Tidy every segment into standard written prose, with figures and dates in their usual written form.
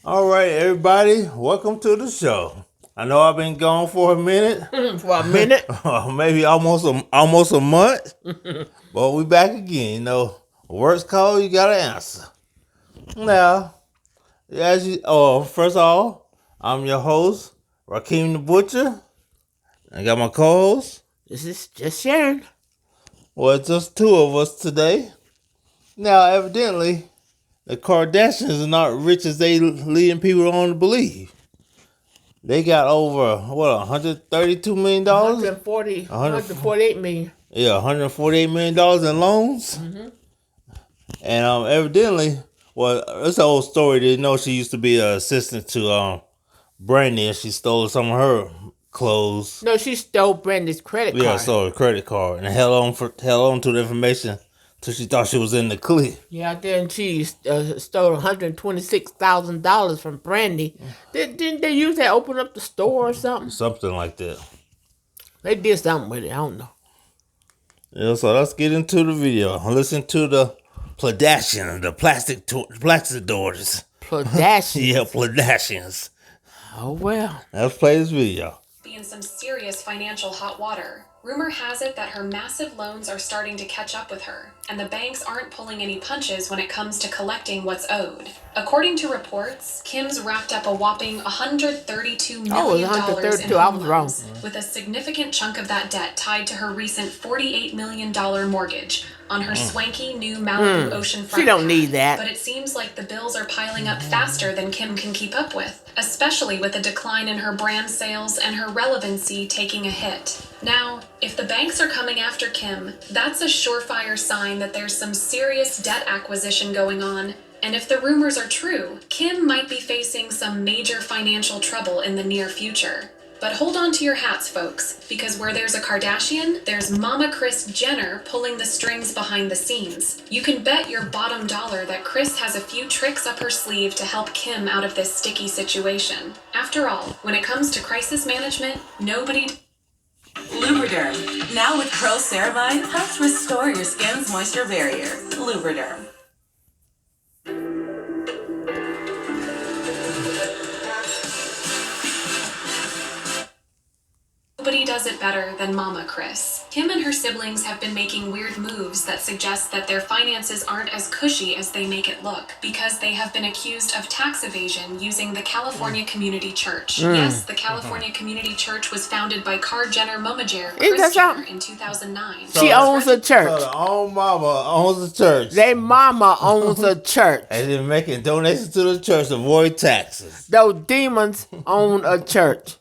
All right, everybody, welcome to the show. I know I've been gone for a minute, For a minute. maybe almost a month, but we back again. Work's call, you gotta answer. Now, first of all, I'm your host, Rakeem the Butcher. I got my co-host. This is just Sharon. Well, it's just two of us today. Now, evidently, the Kardashians are not rich as they leading people on to believe. They got over $132 million. 148 million. Yeah, $148 million in loans. And evidently, well, it's an old story. They know she used to be an assistant to Brandy, and she stole some of her clothes. No, she stole Brandy's credit card. Yeah, stole her credit card and held on to the information till she thought she was in the clear. Yeah, then she stole $126,000 from Brandy. Didn't they use that to open up the store or something? Something like that. They did something with it. I don't know. Yeah, so let's get into the video. Listen to the Kardashian, the plastic daughters. Kardashians. Yeah, Kardashians. Oh, well. Let's play this video. Be in some serious financial hot water. Rumor has it that her massive loans are starting to catch up with her, and the banks aren't pulling any punches when it comes to collecting what's owed. According to reports, Kim's racked up a whopping $132 million in home loans, with a significant chunk of that debt tied to her recent $48 million mortgage on her swanky new Malibu oceanfront. She don't need that. But it seems like the bills are piling up faster than Kim can keep up with, especially with a decline in her brand sales and her relevancy taking a hit. Now, if the banks are coming after Kim, that's a surefire sign that there's some serious debt acquisition going on. And if the rumors are true, Kim might be facing some major financial trouble in the near future. But hold on to your hats, folks, because where there's a Kardashian, there's Mama Kris Jenner pulling the strings behind the scenes. You can bet your bottom dollar that Kris has a few tricks up her sleeve to help Kim out of this sticky situation. After all, when it comes to crisis management, nobody... Lubriderm, now with Pearl Ceramide, helps restore your skin's moisture barrier. Lubriderm. Nobody does it better than Mama Kris. Kim and her siblings have been making weird moves that suggest that their finances aren't as cushy as they make it look, because they have been accused of tax evasion using the California Community Church. Yes, the California Community Church was founded by Jenner Momajer Kris Jenner in 2009. She owns a church. So the own mama owns the church. Their mama owns a church. And then making donations to the church to avoid taxes. Those demons own a church.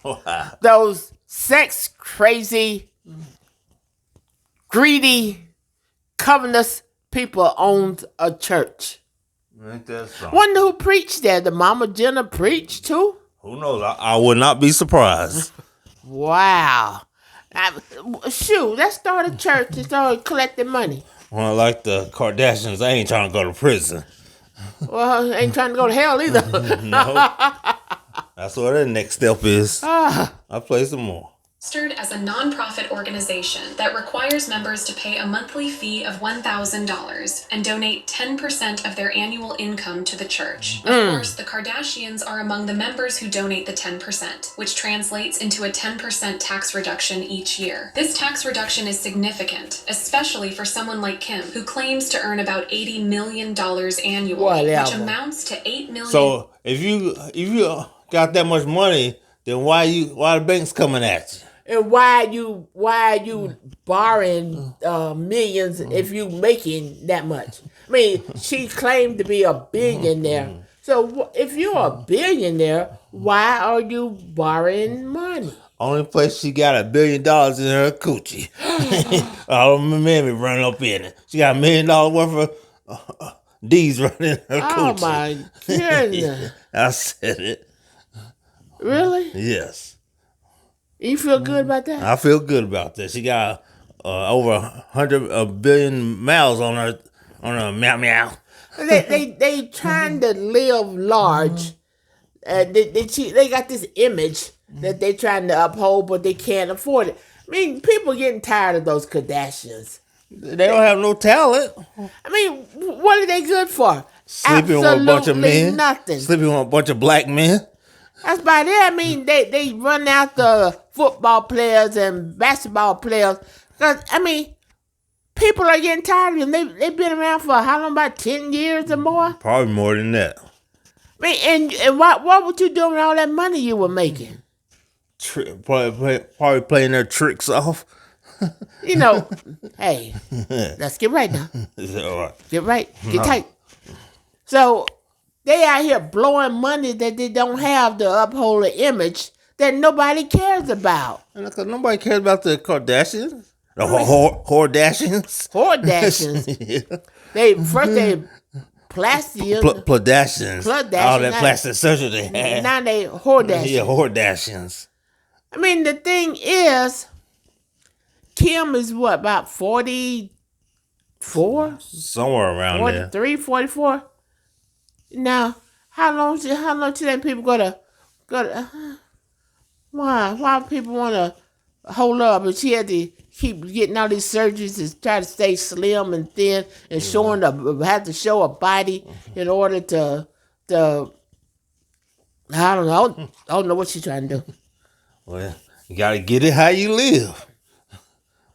Wow. Those sex crazy, greedy, covetous people owns a church. Ain't that something? Wonder who preached there. The Mama Jenner preached too? Who knows? I would not be surprised. Wow. Shoot, let's start a church and start collecting money. Well, like the Kardashians, I ain't trying to go to prison. Well, I ain't trying to go to hell either. No. That's what the next step is. I'll play some more. Registered as a non-profit organization that requires members to pay a monthly fee of $1,000 and donate 10% of their annual income to the church. Of course, the Kardashians are among the members who donate the 10%, which translates into a 10% tax reduction each year. This tax reduction is significant, especially for someone like Kim, who claims to earn about $80 million annually, which amounts to $8 million. So if you got that much money, then why the bank's coming at you? And why are you borrowing millions if you making that much? I mean, she claimed to be a billionaire. So if you're a billionaire, why are you borrowing money? Only place she got $1 billion in her coochie. All my mammy running up in it. She got $1 million worth of D's running in her coochie. Oh my goodness! I said it. Really? Yes. You feel good about that? I feel good about that. She got over 100 billion miles on her meow. They trying to live large. They got this image that they trying to uphold, but they can't afford it. I mean, people getting tired of those Kardashians. They don't have no talent. I mean, what are they good for? Sleeping with a bunch of men. Nothing. Sleeping with a bunch of black men. That's about it. I mean, they run after football players and basketball players. Because, I mean, people are getting tired of them. They've been around for how long? About 10 years or more? Probably more than that. I mean, and what would you do with all that money you were making? Probably playing their tricks off. You know, hey, let's get right now. All right. Get right. Get tight. So they out here blowing money that they don't have to uphold an image that nobody cares about. Because nobody cares about the Kardashians. The Kardashians. Kardashians. Yeah. They Plastians. Pladacians. All that plastic surgery they had. Now they Kardashians. Yeah, Kardashians. I mean, the thing is, Kim is what, about 44? Somewhere around 43, 44? Now, how long till them people go to why people want to hold up? And she had to keep getting all these surgeries to try to stay slim and thin and had to show a body in order to I don't know. I don't know what she's trying to do. Well, you got to get it how you live.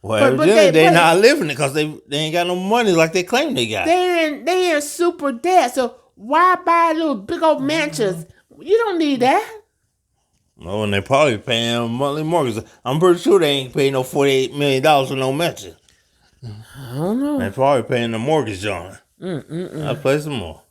Well, But they're not living it because they ain't got no money like they claim they got. They in super debt. So why buy little big old mansions? You don't need that. Oh, and they probably paying monthly mortgage. I'm pretty sure they ain't paying no $48 million for no mansion. I don't know. They probably paying the mortgage on it. I'll play some more.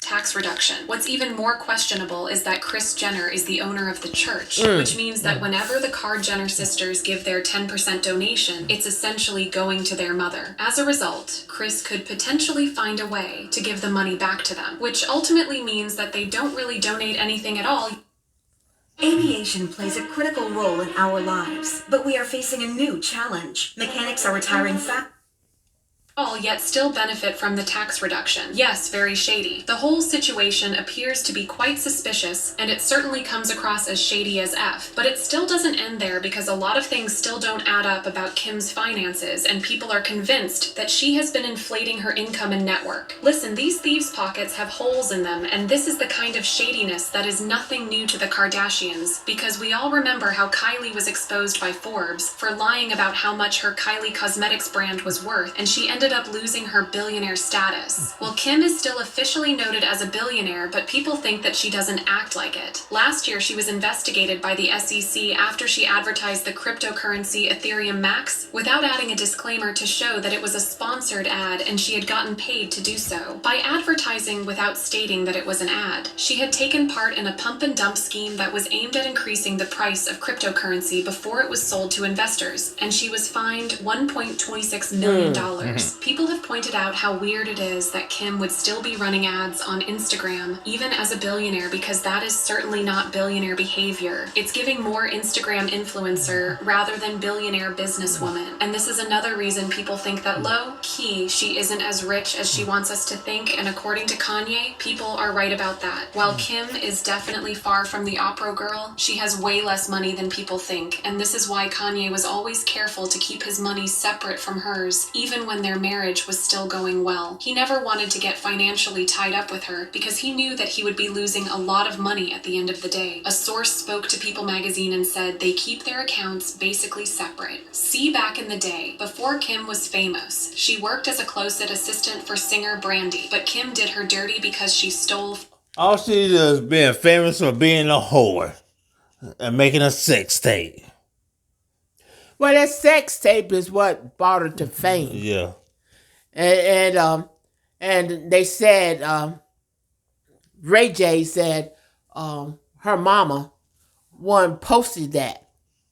Tax reduction. What's even more questionable is that Kris Jenner is the owner of the church, which means that whenever the Kard Jenner sisters give their 10% donation, it's essentially going to their mother. As a result, Kris could potentially find a way to give the money back to them, which ultimately means that they don't really donate anything at all. Aviation plays a critical role in our lives, but we are facing a new challenge. Mechanics are retiring All yet still benefit from the tax reduction. Yes, very shady. The whole situation appears to be quite suspicious, and it certainly comes across as shady as F. But it still doesn't end there because a lot of things still don't add up about Kim's finances, and people are convinced that she has been inflating her income and network. Listen, these thieves' pockets have holes in them, and this is the kind of shadiness that is nothing new to the Kardashians, because we all remember how Kylie was exposed by Forbes for lying about how much her Kylie Cosmetics brand was worth, and she ended up losing her billionaire status. Well, Kim is still officially noted as a billionaire, but people think that she doesn't act like it. Last year, she was investigated by the SEC after she advertised the cryptocurrency Ethereum Max without adding a disclaimer to show that it was a sponsored ad and she had gotten paid to do so. By advertising without stating that it was an ad, she had taken part in a pump and dump scheme that was aimed at increasing the price of cryptocurrency before it was sold to investors, and she was fined $1.26 million. People have pointed out how weird it is that Kim would still be running ads on Instagram, even as a billionaire, because that is certainly not billionaire behavior. It's giving more Instagram influencer rather than billionaire businesswoman. And this is another reason people think that low-key she isn't as rich as she wants us to think, and according to Kanye, people are right about that. While Kim is definitely far from the opera girl, she has way less money than people think, and this is why Kanye was always careful to keep his money separate from hers, even when their marriage was still going well. He never wanted to get financially tied up with her because he knew that he would be losing a lot of money at the end of the day. A source spoke to People magazine and said they keep their accounts basically separate. See, back in the day, before Kim was famous, she worked as a close assistant for singer Brandy, but Kim did her dirty because she stole. All she does is being famous for being a whore and making a sex tape. Well, that sex tape is what brought her to fame. Yeah. And they said, Ray J said, her mama posted that.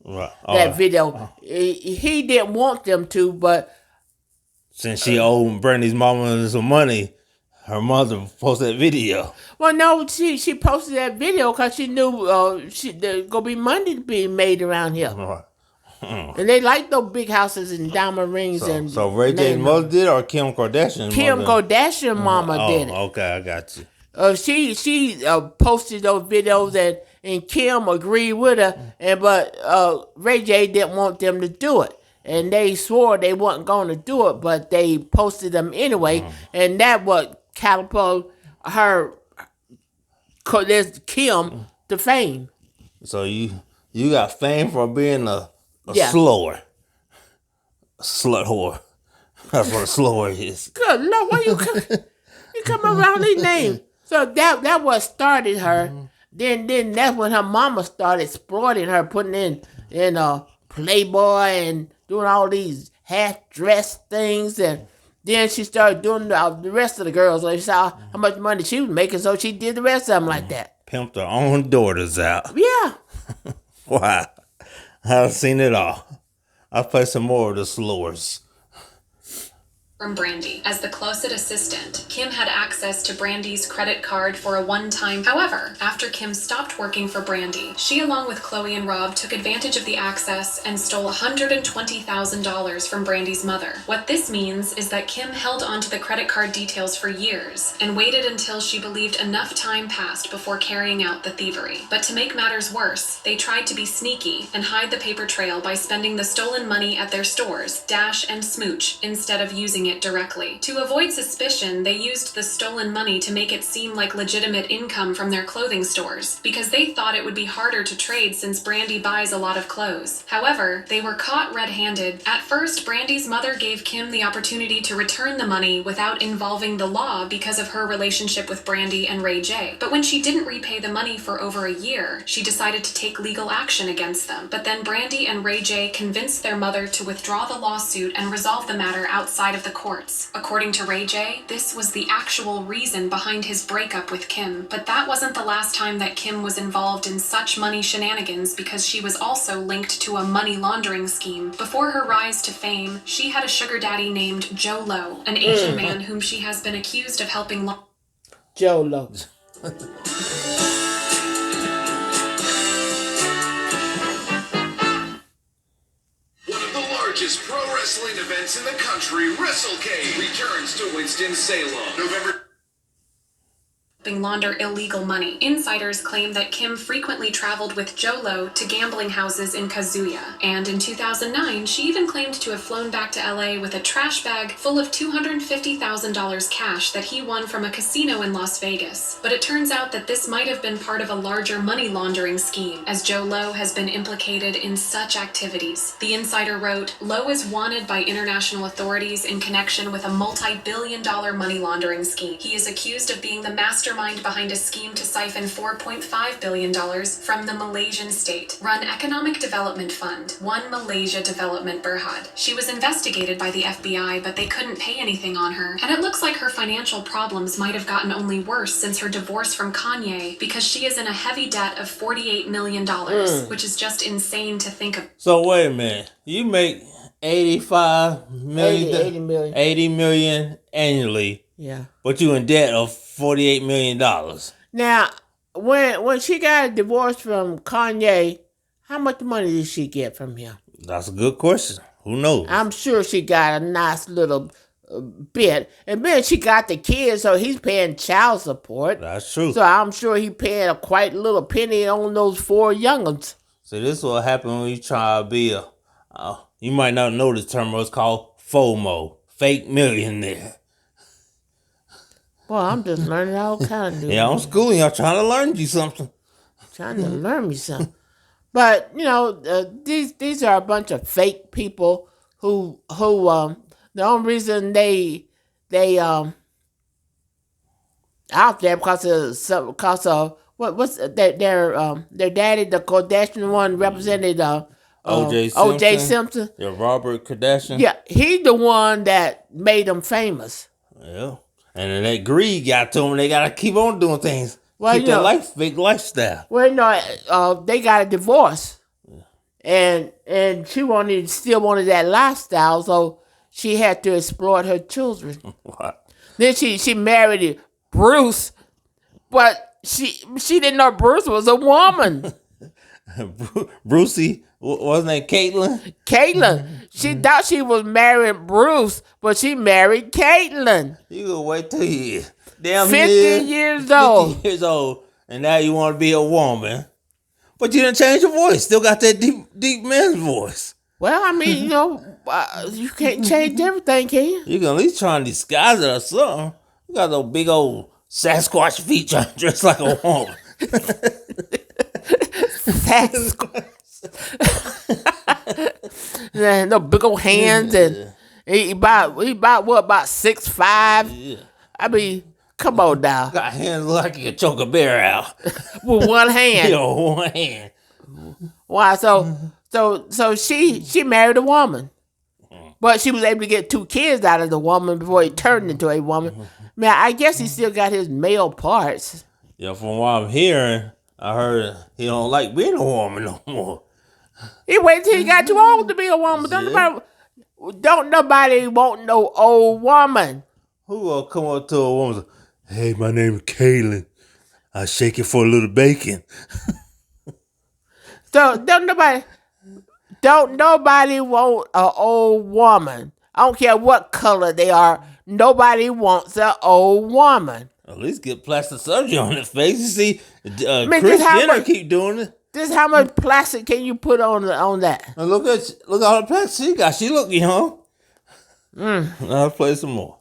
Right. That video. He didn't want them to, but since she owed Brandy's mama some money, her mother posted that video. Well, no, she posted that video because she knew there's gonna be money to be made around here. Right. And they like those big houses and diamond rings. So Ray J's mother did, or Kim Kardashian? Kardashian mama did it. Okay, I got you. She posted those videos and Kim agreed with her, but Ray J didn't want them to do it, and they swore they wasn't going to do it, but they posted them anyway, and that what catapulted there's Kim to fame. So you got fame for being a Yeah. slower. Slut whore. That's what a slower is. Good Lord, why you come around these names? So that what started her. Then that's when her mama started exploiting her, putting in Playboy and doing all these half dressed things, and then she started doing the rest of the girls. So she saw how much money she was making, so she did the rest of them like that. Pimped her own daughters out. Yeah. Wow. I've seen it all. I'll play some more of the slowers. From Brandy. As the closet assistant, Kim had access to Brandy's credit card for a one-time. However, after Kim stopped working for Brandy, she along with Chloe and Rob took advantage of the access and stole $120,000 from Brandy's mother. What this means is that Kim held onto the credit card details for years and waited until she believed enough time passed before carrying out the thievery. But to make matters worse, they tried to be sneaky and hide the paper trail by spending the stolen money at their stores, Dash and Smooch, instead of using it directly. To avoid suspicion, they used the stolen money to make it seem like legitimate income from their clothing stores, because they thought it would be harder to trade since Brandy buys a lot of clothes. However, they were caught red-handed. At first, Brandy's mother gave Kim the opportunity to return the money without involving the law because of her relationship with Brandy and Ray J. But when she didn't repay the money for over a year, she decided to take legal action against them. But then Brandy and Ray J convinced their mother to withdraw the lawsuit and resolve the matter outside of the courts. According to Ray J, this was the actual reason behind his breakup with Kim. But that wasn't the last time that Kim was involved in such money shenanigans, because she was also linked to a money laundering scheme. Before her rise to fame, she had a sugar daddy named Joe Lowe, an Asian man whom she has been accused of helping Joe Lowe. Largest pro wrestling events in the country, WrestleCade, returns to Winston-Salem, November. Launder illegal money. Insiders claim that Kim frequently traveled with Jolo to gambling houses in Kazuya, and in 2009 she even claimed to have flown back to LA with a trash bag full of $250,000 cash that he won from a casino in Las Vegas. But it turns out that this might have been part of a larger money laundering scheme, as Joe Lowe has been implicated in such activities. The insider wrote, "Lowe is wanted by international authorities in connection with a multi-billion-dollar money laundering scheme. He is accused of being the mastermind behind a scheme to siphon $4.5 billion from the Malaysian state-run Economic Development Fund, One Malaysia Development Berhad. She was investigated by the FBI, but they couldn't pay anything on her, and it looks like her financial problems might have gotten only worse since her divorce from Kanye, because she is in a heavy debt of $48 million, which is just insane to think of." So wait a minute. You make 85 million, 80 million annually. Yeah. But you in debt of $48 million. Now, when she got a divorce from Kanye, how much money did she get from him? That's a good question. Who knows? I'm sure she got a nice little bit. And then she got the kids, so he's paying child support. That's true. So I'm sure he paying a quite little penny on those 4 young'uns. So this is what happens when you try to be you might not know this term, but it's called FOMO, fake millionaire. Well, I'm just learning all kinds of new Yeah, I'm schooling y'all, trying to learn you something. trying to learn me something. But you know, these are a bunch of fake people who the only reason they out there because of what's their daddy, the Kardashian one, represented O.J. Simpson. Yeah, Robert Kardashian. Yeah, he's the one that made them famous. Yeah. And then that greed got to them. They got to keep on doing things. Well, keep their big lifestyle. Well, no, they got a divorce. Yeah. And she still wanted that lifestyle, so she had to exploit her children. What? Then she married Bruce, but she didn't know Bruce was a woman. Brucey, wasn't that Caitlyn? Caitlyn. She thought she was marrying Bruce, but she married Caitlyn. You gonna wait till you damn 50 years old. 50 years old, and now you want to be a woman. But you didn't change your voice. Still got that deep man's voice. Well, I mean, you can't change everything, can you? You can at least try and disguise it or something. You got those big old Sasquatch feet trying to dress like a woman. No big old hands, and he about what, about 6'5"? Yeah. I mean, come on now. Got hands like you can choke a bear out. With one hand. Yo, one hand. Why? So she married a woman, but she was able to get 2 kids out of the woman before he turned into a woman. Man, I guess he still got his male parts. Yeah, from what I'm hearing, I heard he don't like being a woman no more. He waited till he got too old to be a woman. Don't nobody want no old woman. Who gonna come up to a woman and say, hey, my name is Kaylin. I shake it for a little bacon. So don't nobody want an old woman. I don't care what color they are. Nobody wants an old woman. At least get plastic surgery on their face. You see, Man, Chris just how Jenner much- keep doing it. This how much plastic can you put on that? And look all the plastic she got. She look young. I'll play some more.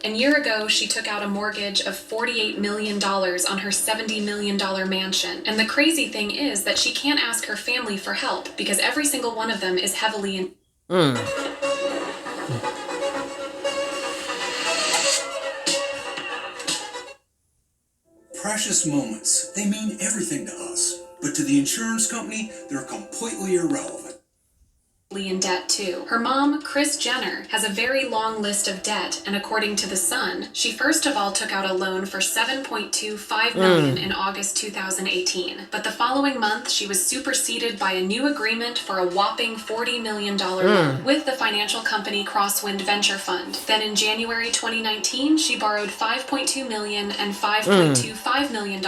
A year ago, she took out a mortgage of $48 million on her $70 million mansion. And the crazy thing is that she can't ask her family for help because every single one of them is heavily in. Precious moments, they mean everything to us. But to the insurance company, they're completely irrelevant. In debt too. Her mom, Kris Jenner, has a very long list of debt, and according to The Sun, she first of all took out a loan for $7.25 million in August 2018. But the following month, she was superseded by a new agreement for a whopping $40 million loan with the financial company Crosswind Venture Fund. Then in January 2019, she borrowed $5.2 million and $5.25 million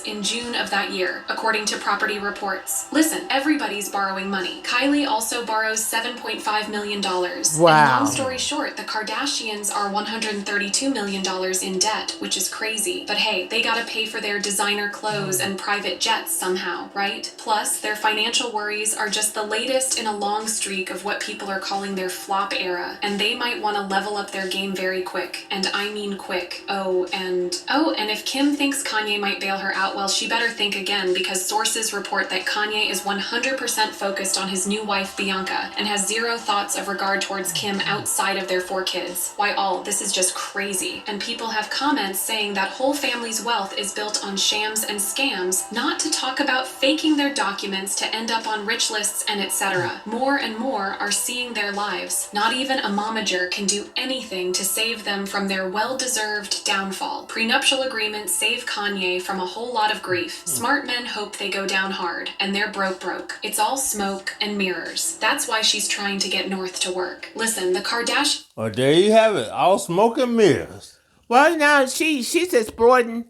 in June of that year, according to property reports. Listen, everybody's borrowing money. Kylie also borrowed $7.5 million. Wow. And long story short, the Kardashians are $132 million in debt, which is crazy. But hey, they gotta pay for their designer clothes and private jets somehow, right? Plus, their financial worries are just the latest in a long streak of what people are calling their flop era, and they might want to level up their game very quick. And I mean quick. And if Kim thinks Kanye might bail her out, well, she better think again, because sources report that Kanye is 100% focused on his new wife, Bianca, and has zero thoughts of regard towards Kim outside of their 4 kids. Why all, this is just crazy. And people have comments saying that whole family's wealth is built on shams and scams, not to talk about faking their documents to end up on rich lists and etc. More and more are seeing their lives. Not even a momager can do anything to save them from their well-deserved downfall. Prenuptial agreements save Kanye from a whole lot of grief. Smart men hope they go down hard, and they're broke. It's all smoke and mirrors. That's why she's trying to get North to work. Listen, the Kardashians. Well, there you have it. All smoke and mirrors. Well, now she's exploiting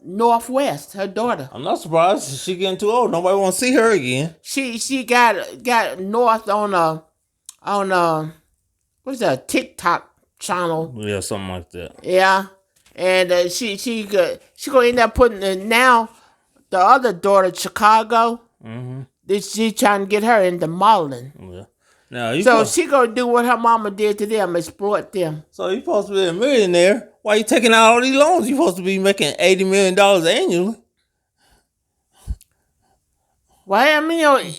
Northwest, her daughter. I'm not surprised. She getting too old. Nobody want to see her again. She got North on what's that, TikTok channel? Yeah, something like that. Yeah, and she gonna end up putting now the other daughter, Chicago. She trying to get her into modeling. Yeah. Now So she gonna do what her mama did to them, exploit them. So you supposed to be a millionaire. Why you taking out all these loans? You supposed to be making $80 million annually. Well, I mean,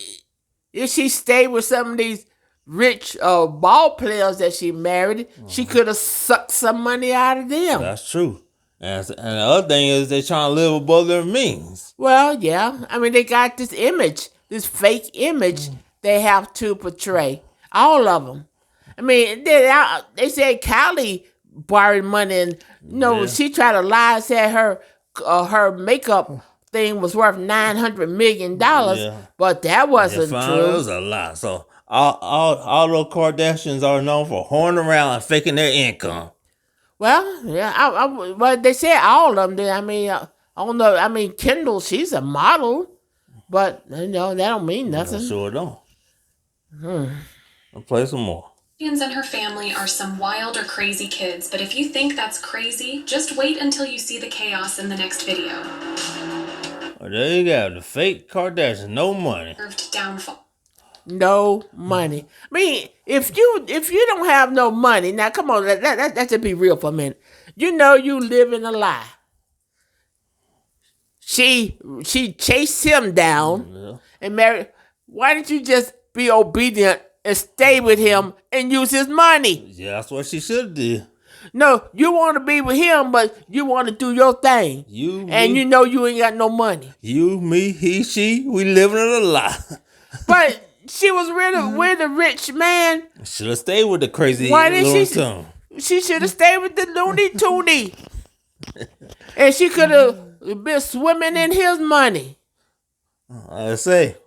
if she stayed with some of these rich ball players that she married, she could have sucked some money out of them. That's true. And the other thing is they trying to live above their means. Well, yeah. I mean, they got this image, this fake image they have to portray. All of them. I mean, they said Kylie borrowed money, and she tried to lie, said her makeup thing was worth $900 million, but that wasn't true. It was a lie. So all those Kardashians are known for whoring around and faking their income. Well, yeah, well, they said all of them. I mean, I don't know. I mean, Kendall, she's a model, but that don't mean nothing. I sure don't. I'll play some more. And her family are some wild or crazy kids, but if you think that's crazy, just wait until you see the chaos in the next video. Well, there you go, the fake Kardashians, no money. Downfall. no money. I mean, if you don't have no money, now come on, that should be real for a minute. You know you live in a lie. She chased him down and married. Why didn't you just be obedient and stay with him and use his money? Yeah, that's what she should do. No, you want to be with him, but you want to do your thing. And you know you ain't got no money. You, me, he, she, we living in a lie. But she was really with a rich man. Should have stayed with the crazy Why did Looney she? Tunes. She should have stayed with the Looney Tooney. And she could have been swimming in his money. I say,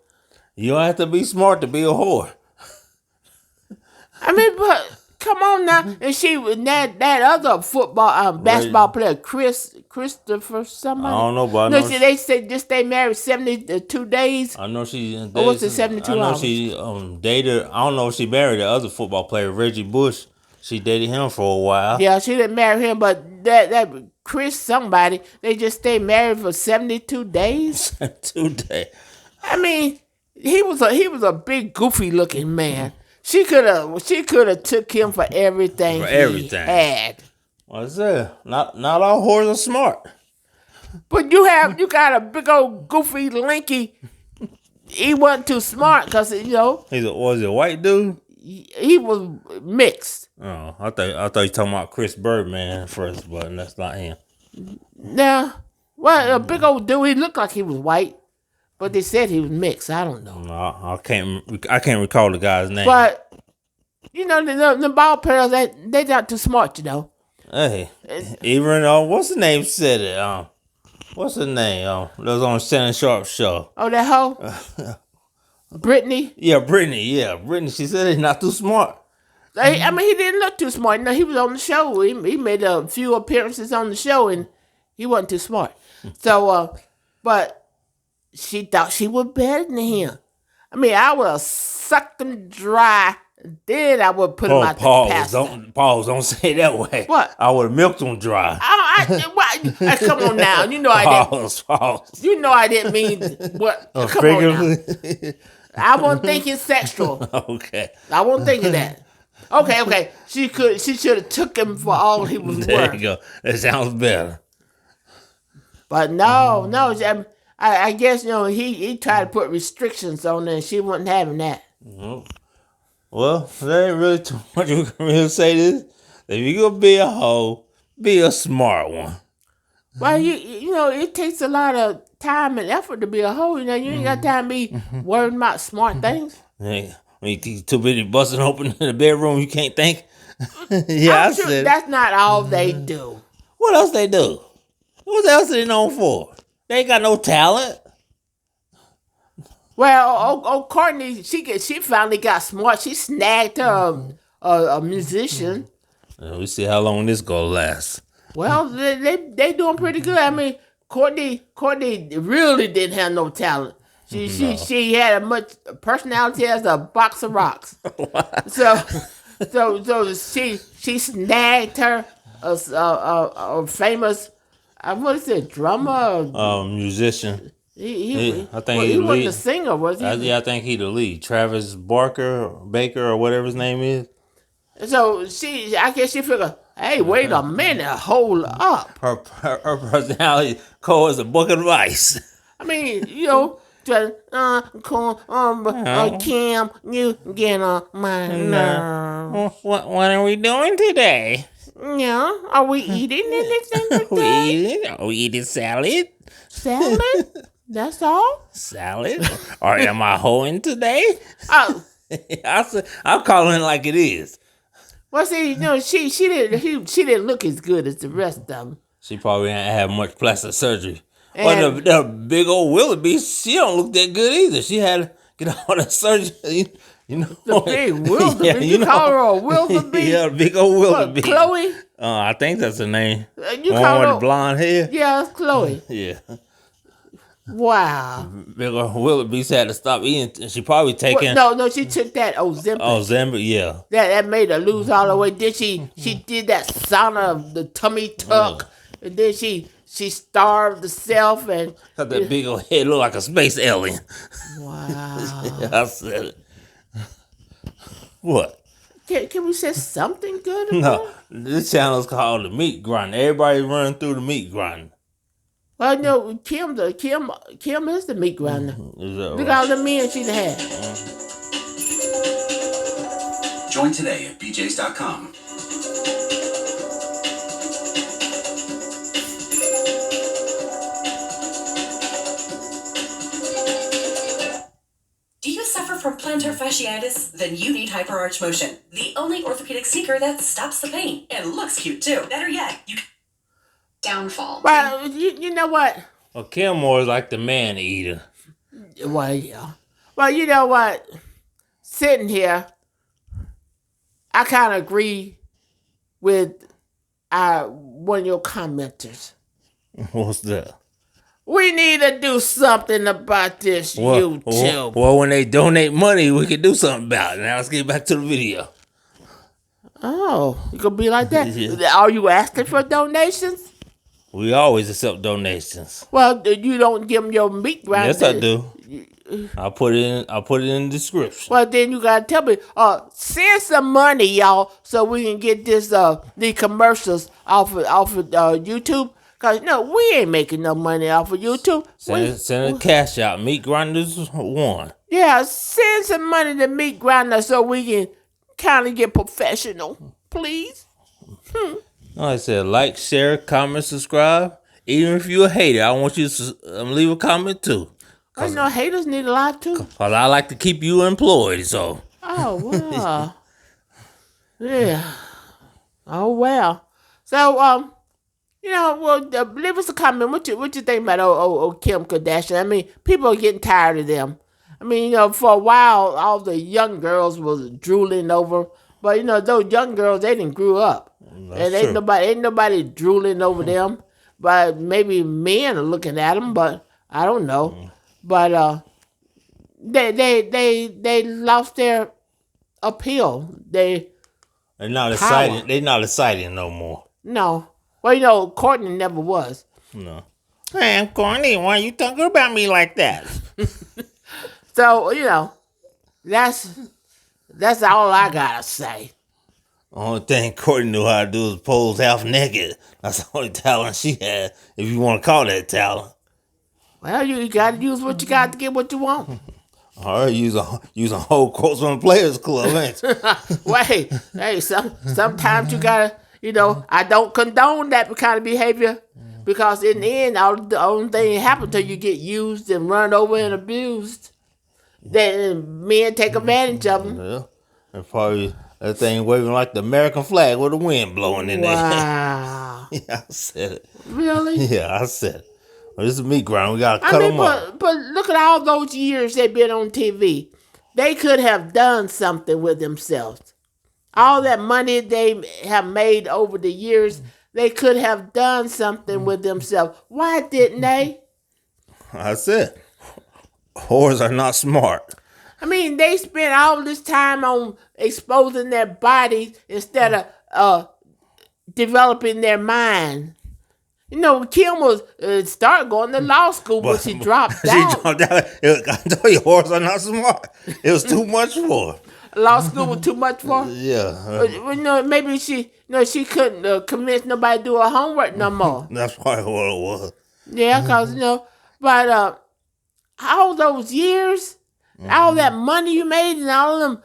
you don't have to be smart to be a whore. I mean, but come on now. And she was that other basketball player, Christopher somebody. I don't know, but I know they said just they married 72 days. I know she. Or was it 72 I know hours? she dated. I don't know if she married the other football player, Reggie Bush. She dated him for a while. Yeah, she didn't marry him, but that Chris somebody, they just stayed married for 72 days. 2 days. I mean, he was a big goofy looking man. She could have took him for everything. He had. What is that? Not all whores are smart. But you got a big old goofy lanky. He wasn't too smart because Was he a white dude? he was mixed. Oh, I thought you were talking about Chris Birdman first, but that's not him. Now, well, a big old dude. He looked like he was white, but they said he was mixed. I don't know. No, I can't recall the guy's name. But the ball players, they not too smart, Hey, even what's the name said it? What's the name? That was on Shannon Sharp's show. Oh, that hoe? Brittany? Yeah, Brittany. Yeah, Brittany. She said he's not too smart. I mean, he didn't look too smart. No, he was on the show. He made a few appearances on the show, and he wasn't too smart. So, but she thought she was better than him. I mean, I would have sucked him dry. Then I would put him out the pasture. Pause, don't say it that way. What? I would have milked him dry. Come on now. You know I didn't. Pause. You know I didn't mean what. Come on now. I wasn't thinking sexual. Okay. I wasn't thinking that. Okay. She should have took him for all he was There worth. you go. That sounds better. But no. I guess he tried to put restrictions on her, and she wasn't having that. Mm-hmm. Well, there ain't really too much we can really say this. If you're gonna be a hoe, be a smart one. Well, it takes a lot of time and effort to be a hoe. You ain't got time to be worrying about smart things. Hey, when you too busy busting open in the bedroom, you can't think. Yeah, I'm sure that's not all they do. What else they do? What else are they known for? They ain't got no talent. Well, Courtney, she finally got smart. She snagged her a musician. We see how long this gonna last. Well, they doing pretty good. I mean, Courtney really didn't have no talent. She had as much personality as a box of rocks. So she snagged her a famous what is it, drummer? Musician. He wasn't the singer, was he? I think he the lead. Travis Baker or whatever his name is. So I guess she figured, hey, wait a minute, hold up. Her personality cold as a bucket of ice. I mean, Kim, you get on my nerve. What are we doing today? Yeah, are we eating anything today? Are we eating salad? Salad? That's all? Salad? Or am I hoeing today? Oh. I'm calling it like it is. Well, see, she didn't look as good as the rest of them. She probably didn't have much plastic surgery. But the big old Willoughby, she don't look that good either. She had to get all that surgery. The big Willoughby? Yeah, you call her a Willoughby? Yeah, big old Willoughby. What, Chloe? I think that's her name. You one call with her the blonde hair? Yeah, it's Chloe. Yeah. Wow. Big old Willoughby's had to stop eating. She probably taking... No, she took that Ozempic. Ozempic, yeah. That made her lose all the weight. Then she did that sauna of the tummy tuck. And then she starved herself and... Got that big old head, look like a space alien. Wow. Yeah, I said it. What? Can we say something good about No, it? this channel is called the Meat Grinder. Everybody running through the Meat Grinder. Well, no, Kim is the meat grinder. Is that Look at right? all the men she's had. Join today at bjs.com. Do you suffer from plantar fasciitis? Then you need Hyperarch Motion, the only orthopedic sneaker that stops the pain and looks cute too. Better yet, you Downfall. Well, you know what? Well, Kim Moore is like the man eater. Well, yeah. Well, you know what? Sitting here, I kind of agree with one of your commenters. What's that? We need to do something about this YouTube. Well, when they donate money, we can do something about it. Now let's get back to the video. Oh, it could be like that. Yeah. Are you asking for donations? We always accept donations. Well, you don't give them your meat grinder. Yes, I do. I'll put it in the description. Well, then you gotta tell me, send some money, y'all, so we can get this the commercials off of YouTube. Cause no, we ain't making no money off of YouTube. Send a cash out. Meatgrinders 1. Yeah, send some money to Meat Grinder so we can kind of get professional, please. Like I said, like, share, comment, subscribe. Even if you're a hater, I want you to leave a comment too. I know haters need a lot too. Cause I like to keep you employed, so. Oh wow. Yeah. Oh well. So leave us a comment. What you think about old Kim Kardashian? I mean, people are getting tired of them. I mean, for a while, all the young girls was drooling over, but those young girls, they didn't grew up, and ain't nobody drooling over them. But maybe men are looking at them, but I don't know. But they lost their appeal. They're not exciting. They're not exciting no more. No. Well, Courtney never was. No. Man, Courtney, why you talking about me like that? So, that's all I gotta say. The only thing Courtney knew how to do is pose half naked. That's the only talent she had, if you want to call that talent. Well, you gotta use what you got to get what you want. All right, using whole quotes from the Players Club, ain't you? Wait, hey, sometimes you gotta, I don't condone that kind of behavior because in the end, the only thing that happens till you get used and run over and abused. Then men take advantage of them. Yeah, and probably that thing waving like the American flag with the wind blowing in there. Wow. Yeah, I said it. Really? Yeah, I said it. Well, this is meat grind. We gotta cut them up. But look at all those years they've been on TV. They could have done something with themselves. All that money they have made over the years, they could have done something with themselves. Why didn't they? I said, whores are not smart. I mean, they spent all this time on exposing their bodies instead of developing their mind. Kim was start going to law school, but she dropped out. She dropped out. I tell you, whores are not smart. It was too much for her. Law school was too much for her? Yeah. Maybe she couldn't convince nobody to do her homework no more. That's probably what it was. Yeah, because, but all those years, all that money you made and all of them,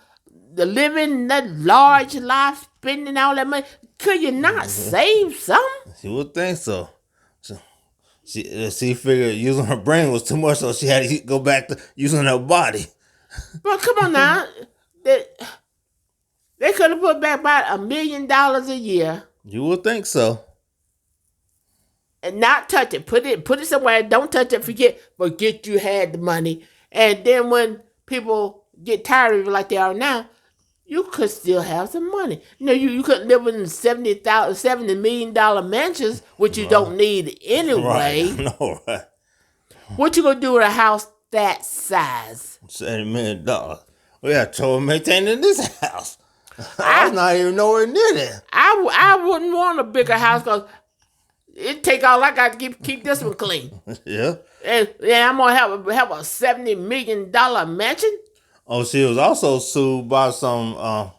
the living that large life, spending all that money, could you not save some? She would think so. She figured using her brain was too much, so she had to go back to using her body. Well, come on now. They could have put back about $1 million a year. You would think so. And not touch it. Put it somewhere. Don't touch it. Forget you had the money. And then when people get tired of it like they are now, you could still have some money. You couldn't live in $70 million mansions, which you don't need anyway. Right. No, right. What you gonna do with a house that size? $70 million. We got trouble maintaining this house. I was not even nowhere near that. I wouldn't want a bigger house because it take all I got to keep this one clean. Yeah. And I'm gonna have a $70 million mansion. Oh, she was also sued by some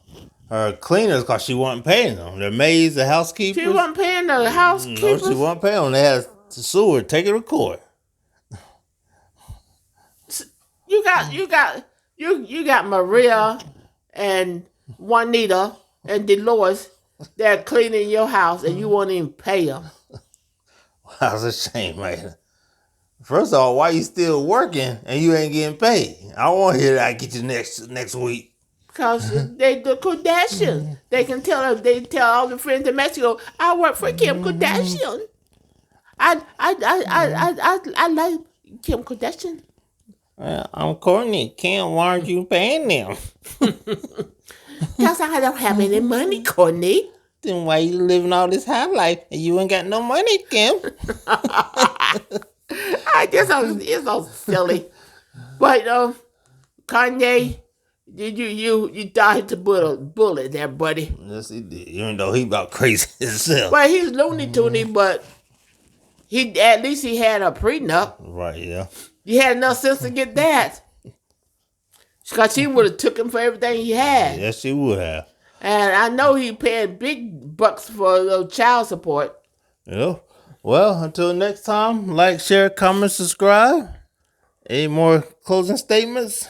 her cleaners because she wasn't paying them. The maids, the housekeepers. She wasn't paying the housekeepers. No, she wasn't paying them. They had to sue her, take her to court. You got Maria and Juanita and Dolores that are cleaning your house, and you won't even pay them. That's a shame, man. First of all, why you still working and you ain't getting paid? I want to hear that. I get you next week. Because they the Kardashians. They can tell them. They tell all the friends in Mexico, I work for Kim Kardashian. I like Kim Kardashian. I'm Courtney. Kim, why aren't you paying them? Because I don't have any money, Courtney. Then why you living all this high life and you ain't got no money, Kim? It's so silly. But Kanye, you dodged the bullet there, buddy. Yes, he did. Even though he about crazy himself. Well, he's Looney Tooney, but at least he had a prenup. Right, yeah. He had enough sense to get that. Because she would have took him for everything he had. Yes, she would have. And I know he paid big bucks for child support. Yeah. Well, until next time, like, share, comment, subscribe. Any more closing statements?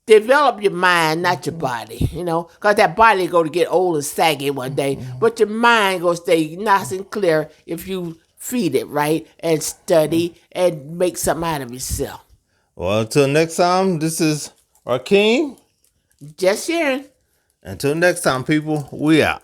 Develop your mind, not your body, because that body going to get old and saggy one day, but your mind going to stay nice and clear if you feed it right and study and make something out of yourself. Well, until next time, this is Rakeem. Just sharing. Until next time, people, we out.